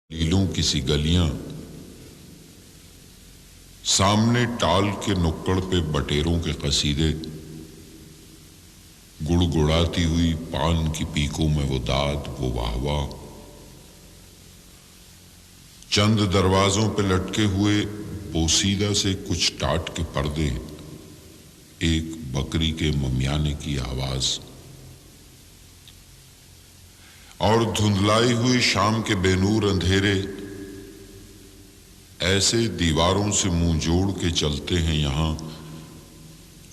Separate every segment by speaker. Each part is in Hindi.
Speaker 1: लीलों की सी गलियां, सामने टाल के नुक्कड़ पे बटेरों के कसीदे, गुड़गुड़ाती हुई पान की पीकों में वो दाद वो वाहवा, चंद दरवाजों पे लटके हुए पोसीदा से कुछ टाट के पर्दे, एक बकरी के ममियाने की आवाज और धुंधलाई हुई शाम के बेनूर अंधेरे ऐसे दीवारों से मुंह जोड़ के चलते हैं यहां,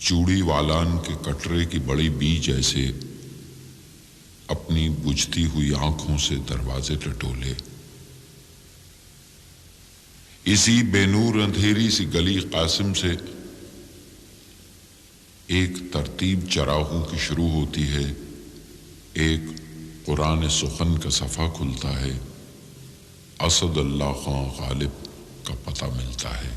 Speaker 1: चूड़ी वालान के कटरे की बड़ी बीज ऐसे अपनी बुझती हुई आंखों से दरवाजे टटोले। इसी बेनूर अंधेरी सी गली कासिम से एक तरतीब चराहू की शुरू होती है, एक कुरान सुखन का सफ़ा खुलता है, असद अल्लाह खां गालिब का पता मिलता है।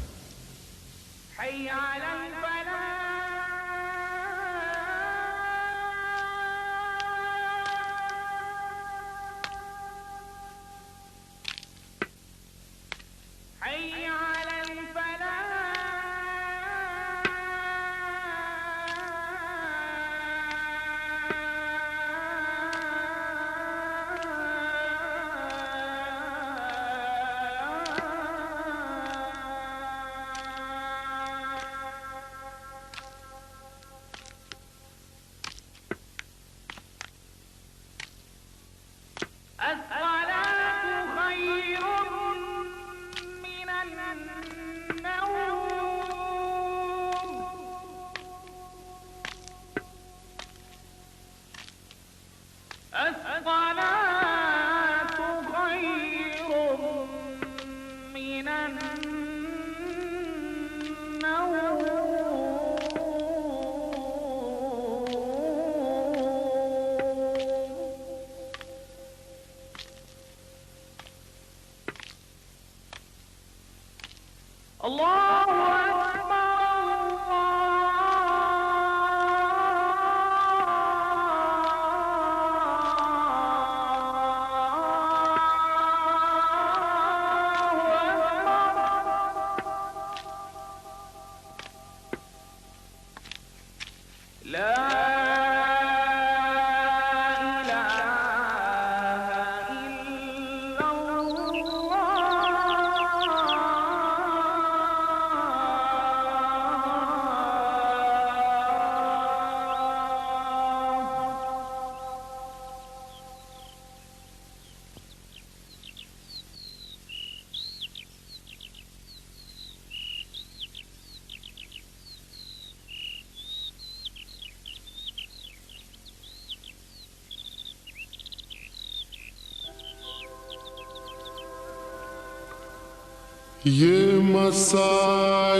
Speaker 2: ये मसाइले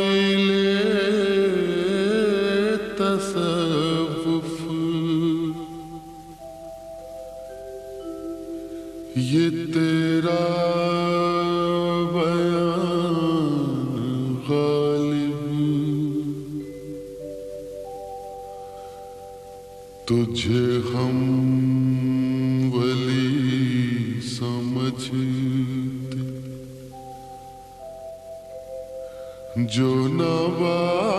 Speaker 2: तसव्वुफ, ये तेरा बयान गालिब, तुझे हम वली समझते जो नवादा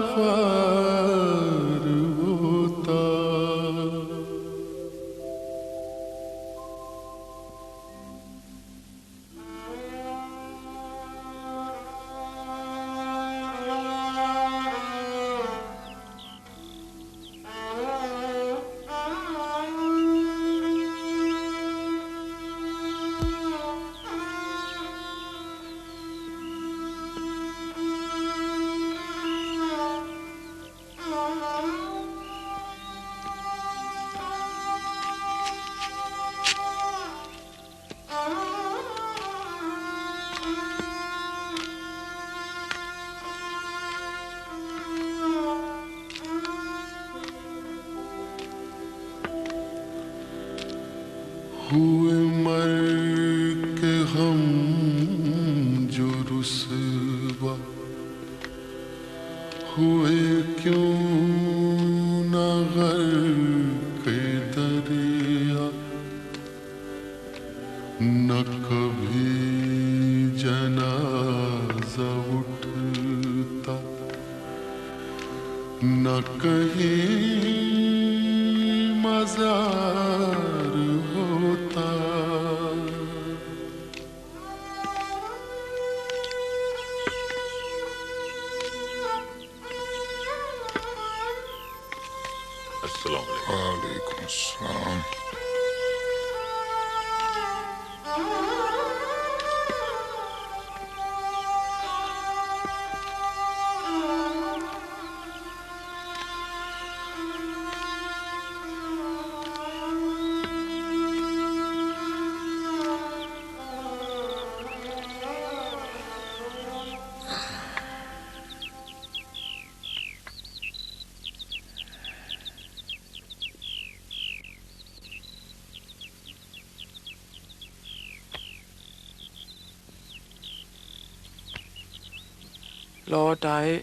Speaker 2: ख्वार होता। हुए मर के हम जो रुसवा हुए, क्यों न गर्क़ दरिया न कभी जनाजा उठता, न कहीं मजार होता।
Speaker 1: अस्सलाम वालेकुम।
Speaker 3: वालेकुम अस्सलाम।
Speaker 4: लौट आए,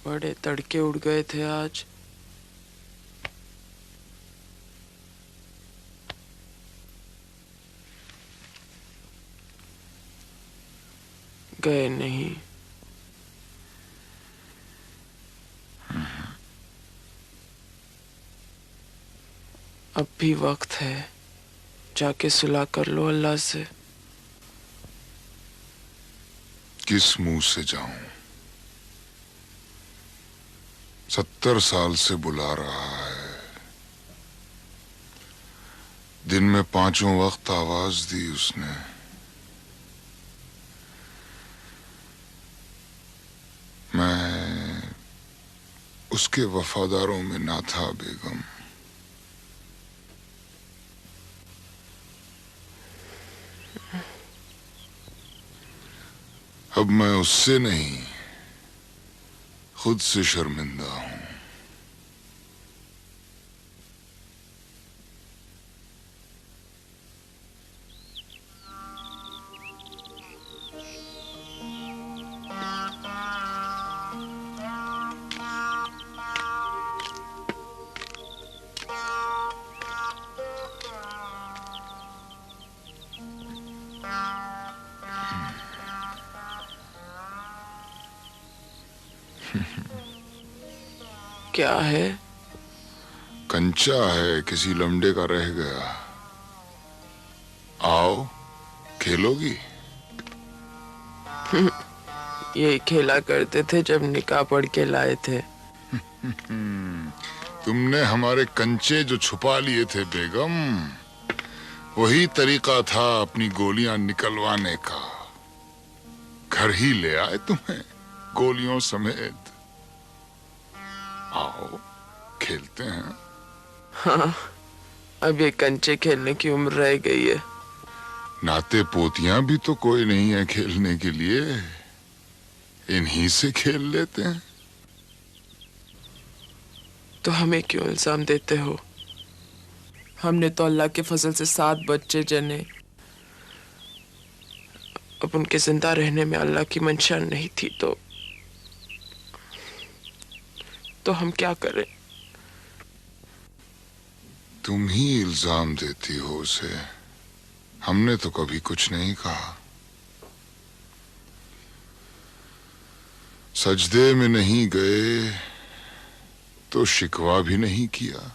Speaker 4: बड़े तड़के उड़ गए थे आज। गए नहीं। अब भी वक्त है, जाके सुलह कर लो अल्लाह से।
Speaker 3: किस मुंह से जाऊं? 70 साल से बुला रहा है। दिन में 5 वक्त आवाज दी उसने। मैं उसके वफादारों में ना था बेगम। अब मैं उससे नहीं, खुद से शर्मिंदा हूं।
Speaker 4: क्या है?
Speaker 3: कंचा है, किसी लमडे का रह गया। आओ, खेलोगी?
Speaker 4: यही खेला करते थे जब निकाह पढ़ के लाए थे।
Speaker 3: तुमने हमारे कंचे जो छुपा लिए थे बेगम, वही तरीका था अपनी गोलियां निकलवाने का। घर ही ले आए तुम्हें गोलियों समेत। आओ, खेलते हैं।
Speaker 4: हाँ, अब ये कंचे खेलने की उम्र रह गई है।
Speaker 3: नाते पोतियां भी तो कोई नहीं है खेलने के लिए। इन्हीं से खेल लेते हैं।
Speaker 4: तो हमें क्यों इल्जाम देते हो? हमने तो अल्लाह के फजल से 7 बच्चे जने। अब उनके जिंदा रहने में अल्लाह की मंशा नहीं थी तो हम क्या करें?
Speaker 3: तुम ही इल्जाम देती हो उसे। हमने तो कभी कुछ नहीं कहा। सजदे में नहीं गए तो शिकवा भी नहीं किया।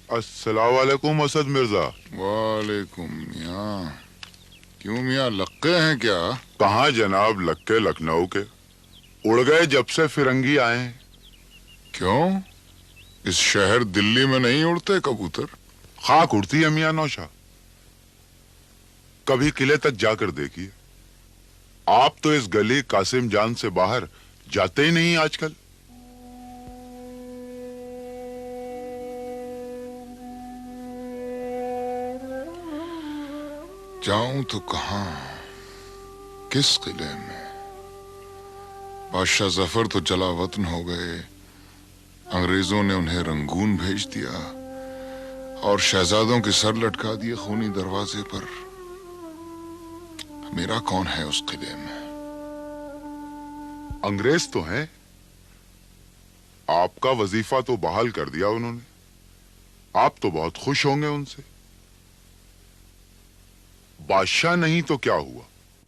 Speaker 5: अस्सलाम वालेकुम असद मिर्जा।
Speaker 3: वालेकुम मियाँ। क्यों मियाँ, लक्के हैं क्या?
Speaker 5: कहाँ जनाब, लक्के लखनऊ के उड़ गए जब से फिरंगी आए।
Speaker 3: क्यों, इस शहर दिल्ली में नहीं उड़ते कबूतर?
Speaker 5: खाक उड़ती है मियाँ नौशा। कभी किले तक जाकर देखिए। आप तो इस गली कासिम जान से बाहर जाते ही नहीं आजकल।
Speaker 3: जाऊं तो कहां, किस किले में? बादशाह जफर तो जला वतन हो गए, अंग्रेजों ने उन्हें रंगून भेज दिया और शहजादों के सर लटका दिए खूनी दरवाजे पर। मेरा कौन है उस किले में?
Speaker 5: अंग्रेज तो हैं, आपका वजीफा तो बहाल कर दिया उन्होंने, आप तो बहुत खुश होंगे उनसे। बादशाह नहीं तो क्या हुआ,